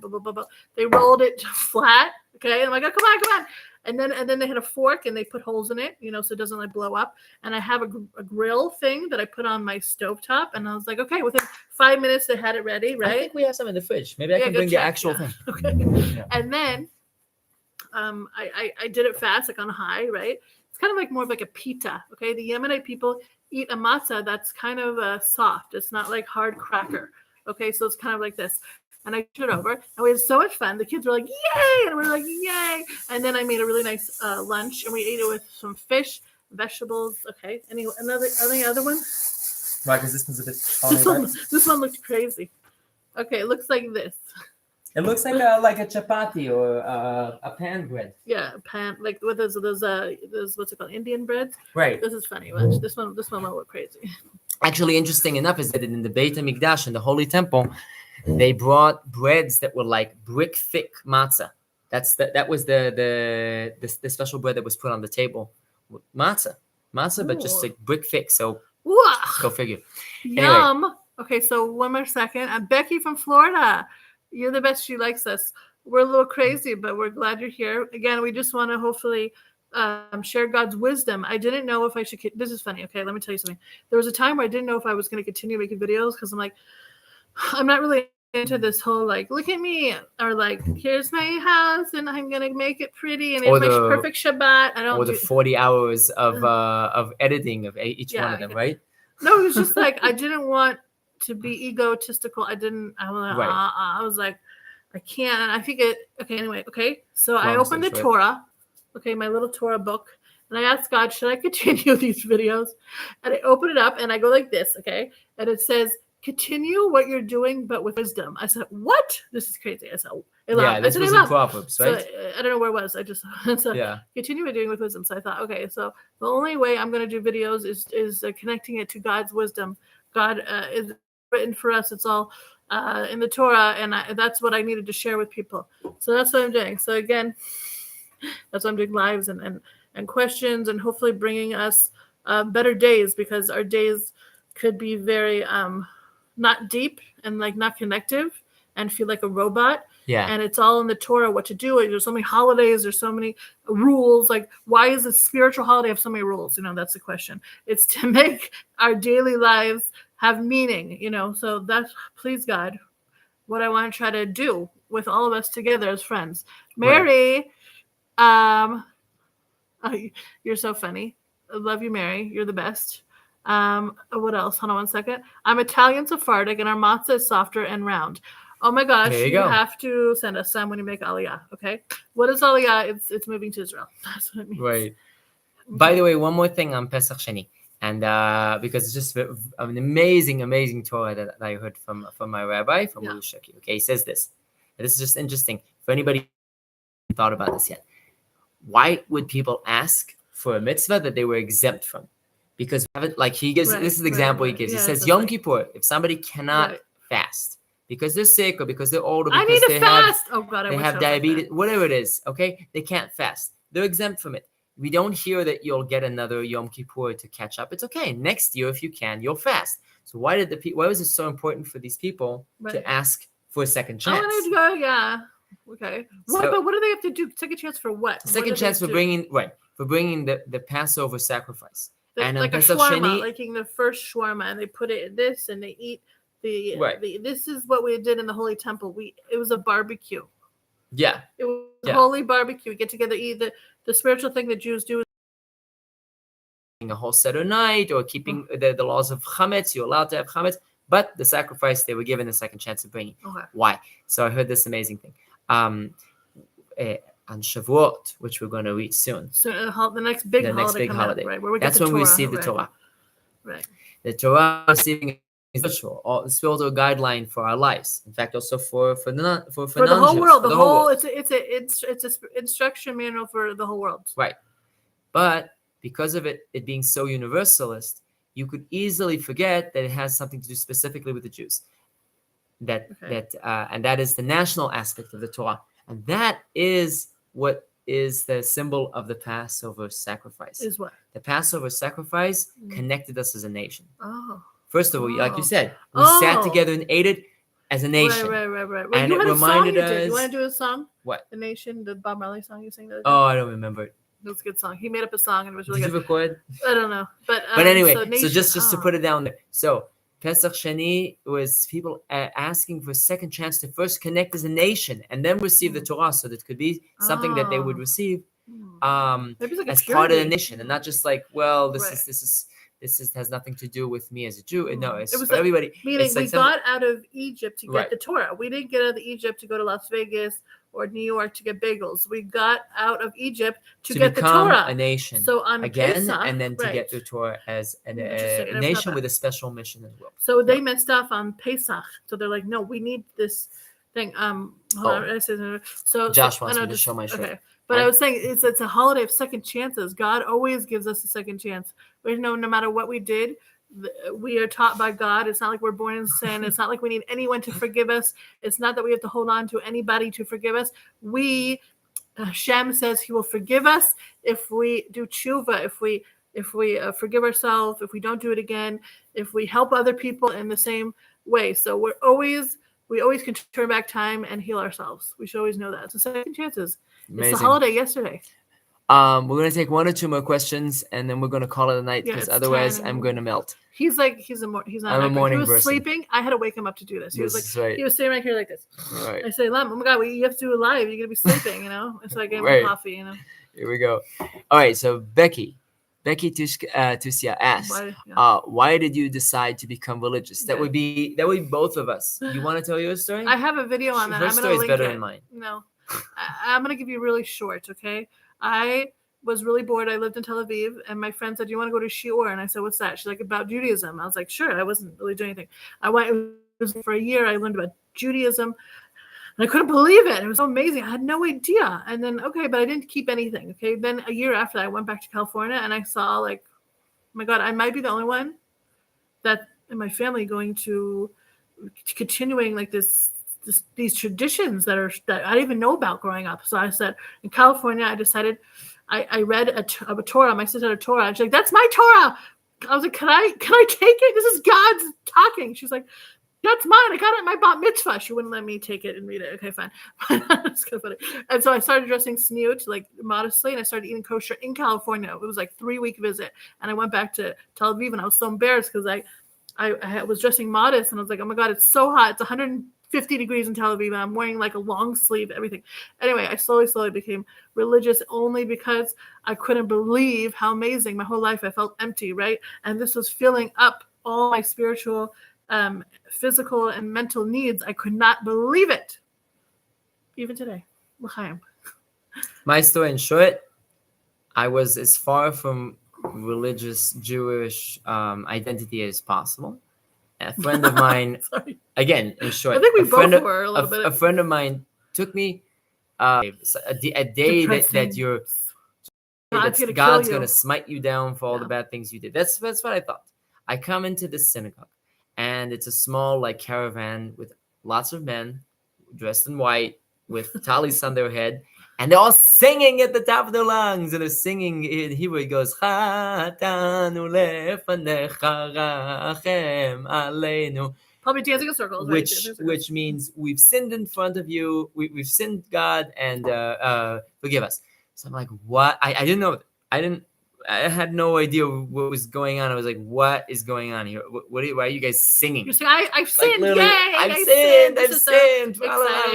They rolled it flat. Okay. And I'm like, oh, come on. And then they had a fork and they put holes in it, so it doesn't blow up. And I have a grill thing that I put on my stovetop. And I was like, okay, within 5 minutes they had it ready, right? I think we have some in the fridge. Maybe I can bring the actual thing. Okay. Yeah. And then I did it fast, on high, right? It's kind of like more of like a pita. Okay. The Yemenite people eat a matzah that's kind of soft. It's not like hard cracker. Okay. So it's kind of like this. And I took it over, and we had so much fun. The kids were like, yay! And we were like, yay! And then I made a really nice lunch, and we ate it with some fish, vegetables. Okay. Any other one? Right, because this one's a bit this one looked crazy. Okay, it looks like this. It looks like a chapati or a pan bread. Yeah, pan, like with those what's it called, Indian breads. Right. This is funny. Watch. This one will look crazy. Actually, interesting enough is that in the Beit HaMikdash, in the Holy Temple, they brought breads that were like brick thick matzah. That was the special bread that was put on the table. Matzah, but just like brick thick. So go figure. Yum. Anyway. Okay, so one more second. I'm Becky from Florida. You're the best. She likes us. We're a little crazy, but we're glad you're here. Again, we just want to hopefully share God's wisdom. I didn't know if I should. This is funny. Okay, let me tell you something. There was a time where I didn't know if I was going to continue making videos because I'm like, I'm not really into this whole look at me, or here's my house and I'm gonna make it pretty and it's my perfect Shabbat. I don't. Or the 40 hours of editing of each one of them, right? No, it was just I didn't want to be egotistical. I was like, I can't. And I think okay. Anyway, okay. So I opened the Torah, my little Torah book, and I asked God, should I continue these videos? And I open it up and I go like this, okay, and it says, continue what you're doing, but with wisdom. I said, what? This is crazy. I said, this was in Proverbs, right? So, I don't know where it was. I just continue what you're doing with wisdom. So I thought, okay, so the only way I'm going to do videos is connecting it to God's wisdom. God is written for us. It's all in the Torah, and that's what I needed to share with people. So that's what I'm doing. So again, that's why I'm doing lives and questions, and hopefully bringing us better days, because our days could be very not deep and not connective, and feel like a robot. Yeah. And it's all in the Torah what to do. There's so many holidays. There's so many rules. Like, why is a spiritual holiday have so many rules? That's the question. It's to make our daily lives have meaning. So that's, please God, what I want to try to do with all of us together as friends. Mary, oh, you're so funny. I love you, Mary. You're the best. What else? Hold on 1 second. I'm Italian Sephardic, and our matzah is softer and round. Oh my gosh, you have to send us some when you make Aliyah, okay? What is Aliyah? It's moving to Israel. That's what it means. Right. By the way, one more thing on Pesach Sheni, and because it's just an amazing Torah that I heard from my rabbi, from Ushaki. Okay, he says this. And this is just interesting for anybody who hasn't thought about this yet. Why would people ask for a mitzvah that they were exempt from? Because he gives this is the example he gives. He says Yom Kippur, if somebody cannot fast because they're sick or because they're old or because they fast. They have diabetes, whatever it is, okay? They can't fast. They're exempt from it. We don't hear that you'll get another Yom Kippur to catch up. It's okay. Next year, if you can, you'll fast. So why was it so important for these people to ask for a second chance? Okay. But what do they have to do? Second chance for what? Second chance for bringing the Passover sacrifice. And like a Pesach shawarma, Sheni, like in the first shawarma, and they put it in this, and they eat the this is what we did in the Holy Temple. It was a barbecue. Yeah. It was a holy barbecue. We get together, eat the spiritual thing that Jews do. A whole Seder night or keeping the laws of chametz. You're allowed to have chametz, but the sacrifice they were given a second chance of bringing. Okay. Why? So I heard this amazing thing. On Shavuot, which we're going to read soon. So the next big holiday, right? Where we That's get when Torah, we receive the Torah. Right. The Torah receiving is spiritual guideline for our lives. In fact, also for the whole world. The whole it's an instruction manual for the whole world. Right. But because of it being so universalist, you could easily forget that it has something to do specifically with the Jews. And that is the national aspect of the Torah. And that is what is the symbol of the Passover sacrifice. Is what? The Passover sacrifice connected us as a nation. Oh. First of all, like you said, we sat together and ate it as a nation. Right. Well, and it reminded us. You want to do a song? What? The Nation, the Bob Marley song you sang the other day? Oh, I don't remember it. It was a good song. He made up a song and it was really good. Did you record? I don't know. But anyway, so just to put it down there. So Pesach Sheni was people asking for a second chance to first connect as a nation and then receive the Torah, so that could be something that they would receive as part of the nation, and not just like, well, this has nothing to do with me as a Jew. No, it was for everybody. Meaning we got out of Egypt to get the Torah. We didn't get out of Egypt to go to Las Vegas or New York to get bagels. We got out of Egypt to get the Torah. A nation. So on again, Pesach, and then to get the Torah as a nation with a special mission as well. So they messed up on Pesach. So they're like, no, we need this thing. So Josh wants me to show my shirt. Okay. But I was saying it's a holiday of second chances. God always gives us a second chance. We know no matter what we did, we are taught by God. It's not like we're born in sin. It's not like we need anyone to forgive us. It's not that we have to hold on to anybody to forgive us. Hashem says He will forgive us if we do tshuva, if we forgive ourselves, if we don't do it again, if we help other people in the same way. So we always can turn back time and heal ourselves. We should always know that. So second chances. Amazing. It's the holiday yesterday. We're going to take one or two more questions, and then we're going to call it a night, because otherwise I'm going to melt. He's not. I'm a morning person. He was sleeping. I had to wake him up to do this. He was sitting right here like this. Right. I said, "Lam, oh my God, you have to do it live. You're going to be sleeping, And so I gave him coffee, Here we go. All right. So Becky Tusia asks, why did you decide to become religious? That would be both of us. You want to tell your story? I have a video on that. Her story is better than mine. No, I'm going to give you really short, okay? I was really bored. I lived in Tel Aviv, and my friend said, "Do you want to go to shiur?" And I said, "What's that?" She's like, "About Judaism." I was like, "Sure." I wasn't really doing anything. I went. It was for a year. I learned about Judaism, and I couldn't believe it. It was so amazing. I had no idea. And then, but I didn't keep anything. Okay. Then a year after that, I went back to California, and I saw like, oh my God, I might be the only one that in my family going to continuing like these traditions that I didn't even know about growing up. So I said, in California, I decided. I read a Torah. My sister had a Torah. And she's like, "That's my Torah." I was like, "Can I take it? This is God's talking." She's like, That's mine. I got it in my bat mitzvah. She wouldn't let me take it and read it. Okay, fine. It's kind of funny. And so I started dressing snoot, like modestly, and I started eating kosher in California. It was like 3-week visit. And I went back to Tel Aviv, and I was so embarrassed because I was dressing modest, and I was like, oh my God, it's so hot. It's 150 degrees in Tel Aviv, and I'm wearing like a long sleeve, everything. Anyway, I slowly became religious only because I couldn't believe how amazing. My whole life I felt empty, right? And this was filling up all my spiritual, physical, and mental needs. I could not believe it. Even today. L'chaim. My story in short, I was as far from religious Jewish identity as possible. A friend of mine, again, in short, I think we both were a little bit. A friend of mine took me a day that you're God's going to smite you down for all the bad things you did. That's what I thought. I come into this synagogue, and it's a small like caravan with lots of men dressed in white with talis on their head, and they're all singing at the top of their lungs, and they're singing in Hebrew. It goes, Chatanu lefanecha rachem aleinu. Probably dancing in circles, which means we've sinned in front of you. We've sinned, God, and forgive us. So I'm like, what? I didn't know. I had no idea what was going on. I was like, what is going on here? Why are you guys singing? You're saying, I've sinned. Like, yay! I've sinned. We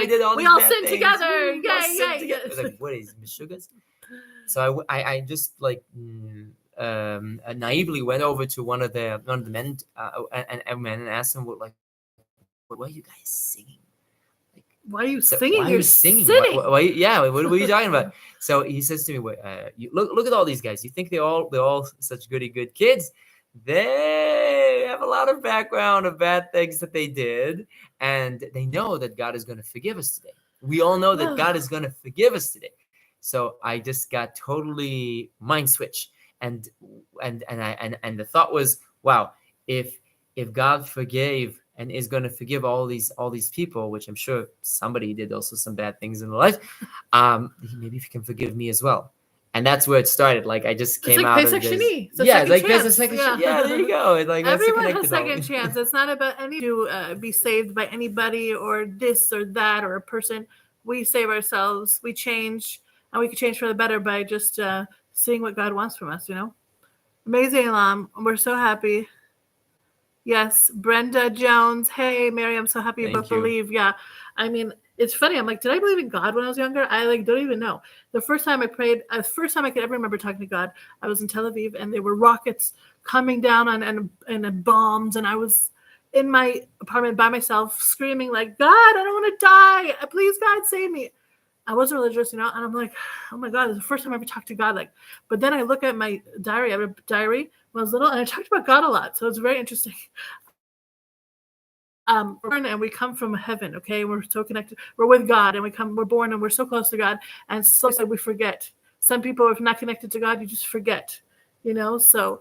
did all we these all bad sinned things. together. Yay! I was like, what is Meshuggahs? So I just like naively went over to one of the men and asked him what are you guys singing? Why are you singing? Why are you singing? Why, what are you talking about? So he says to me, you look at all these guys. You think they're all such good kids? They have a lot of background of bad things that they did, and they know that God is going to forgive us today. We all know that God is going to forgive us today. So I just got totally mind switched, and the thought was, wow, if God forgave and is going to forgive all these people, which I'm sure somebody did also some bad things in their life, maybe if he can forgive me as well. And that's where it started. Like I just came out Pesach of this. Sheni. Yeah, like Pesach Sheni. Yeah, there you go. Like everyone has a second chance. It's not about any to be saved by anybody or this or that or a person. We save ourselves. We change, and we can change for the better by just seeing what God wants from us. Amazing, Aylam. We're so happy. Yes, Brenda Jones. Hey, Mary, I'm so happy you both believe. Yeah, I mean, it's funny. I'm like, did I believe in God when I was younger? I don't even know. The first time I prayed, the first time I could ever remember talking to God, I was in Tel Aviv, and there were rockets coming down and bombs, and I was in my apartment by myself, screaming like, God, I don't want to die. Please, God, save me. I wasn't religious, and I'm like, oh my God, it's the first time I ever talked to God. But then I look at my diary. I have a diary when I was little, and I talked about God a lot. So it's very interesting. And we come from heaven, okay? We're so connected. We're with God, and we're born, and we're so close to God. And so we forget. Some people, if not connected to God, you just forget, So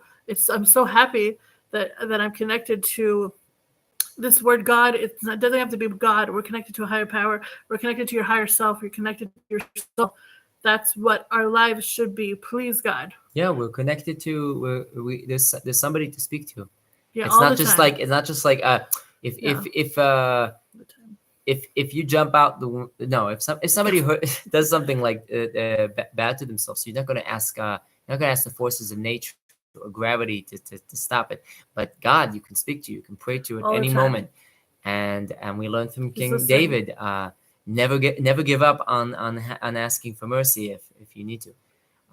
I'm so happy that I'm connected to this word God. It doesn't have to be God. We're connected to a higher power. We're connected to your higher self. You're connected to yourself. That's what our lives should be. Please, God. Yeah, we're connected to. There's somebody to speak to. Yeah, it's not just like if you jump out if somebody does something like bad to themselves, you're not going to ask the forces of nature or gravity to stop it. But God, you can speak to, you can pray to at any moment, and we learned from King David, never give up on asking for mercy if you need to.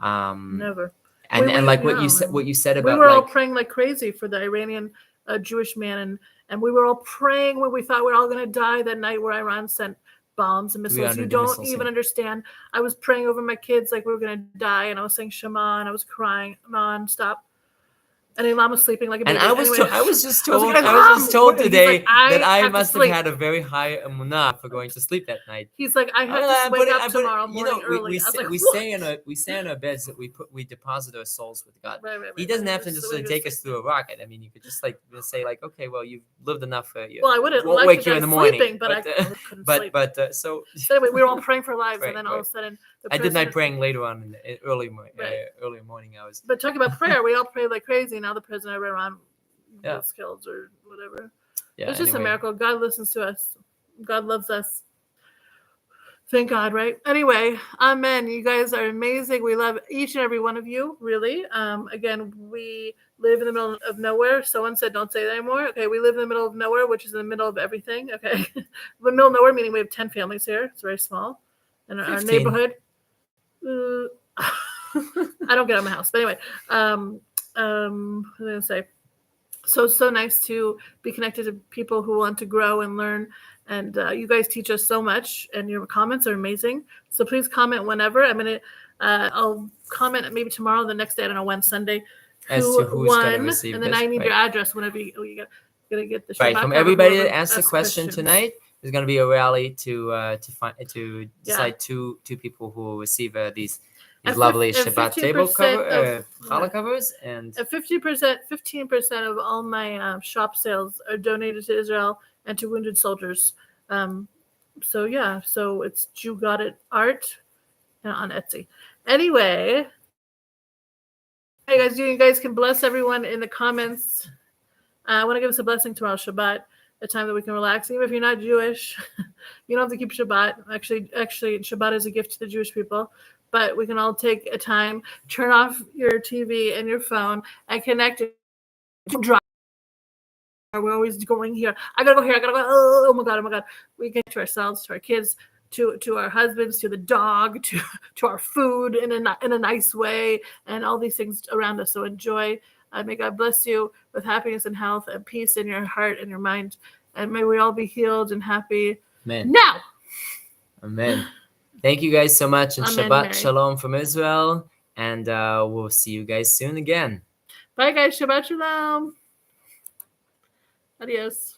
Never. And like what you said about, we were all praying like crazy for the Iranian Jewish man, and we were all praying when we thought we were all going to die that night where Iran sent bombs and missiles. You don't even understand. I was praying over my kids like we were going to die, and I was saying Shema, and I was crying nonstop. And Aylam was sleeping like a baby. And I was just told today that I must have had a very high emunah for going to sleep that night. He's like, I have to wake up tomorrow morning early. We say in our beds that we deposit our souls with God. Right, he doesn't have to just take us through a rocket. I mean, you could just say okay, well, you've lived enough. I wouldn't won't wake you in the morning. Sleeping, but I couldn't sleep. So anyway, we were all praying for lives, and then all of a sudden, I did my praying later on in the early morning hours. But talking about prayer, we all prayed like crazy. Now the president of Iran was killed or whatever. Yeah, it's just a anyway. miracle. God listens to us. God loves us. Thank God, right? Anyway, amen. You guys are amazing. We love each and every one of you, really. Again, we live in the middle of nowhere. Someone said don't say that anymore. Okay, we live in the middle of nowhere, which is in the middle of everything. Okay. The middle of nowhere, meaning we have 10 families here. It's very small. And our 15. neighborhood. I don't get out of my house. But anyway, what am I going to say? So it's so nice to be connected to people who want to grow and learn. And you guys teach us so much, and your comments are amazing. So please comment whenever. I'll comment maybe tomorrow, the next day. I don't know when, Sunday. As to who's going to receive and then this. I need right. your address whenever you gotta get the Shabbat Right, from cover, everybody whoever that asked a asks question questions. tonight, there's going to be a rally to decide two people who will receive these lovely Shabbat table cover, challah covers, and 15% of all my shop sales are donated to Israel and to wounded soldiers. So it's Jew Got It Art on Etsy. Anyway, hey guys, you guys can bless everyone in the comments. I want to give us a blessing tomorrow, Shabbat, a time that we can relax. Even if you're not Jewish, you don't have to keep Shabbat. Actually, Shabbat is a gift to the Jewish people. But we can all take a time, turn off your TV and your phone, and connect it. Drive. We're always going here. I gotta go here. I gotta go. Oh my god. We get to ourselves, to our kids, to our husbands, to the dog, to our food in a nice way, and all these things around us. So enjoy. May God bless you with happiness and health and peace in your heart and your mind. And may we all be healed and happy. Amen. Now. Amen. Thank you guys so much. And Amen, Shabbat Mary. Shalom from Israel. And we'll see you guys soon again. Bye, guys. Shabbat Shalom. Adios.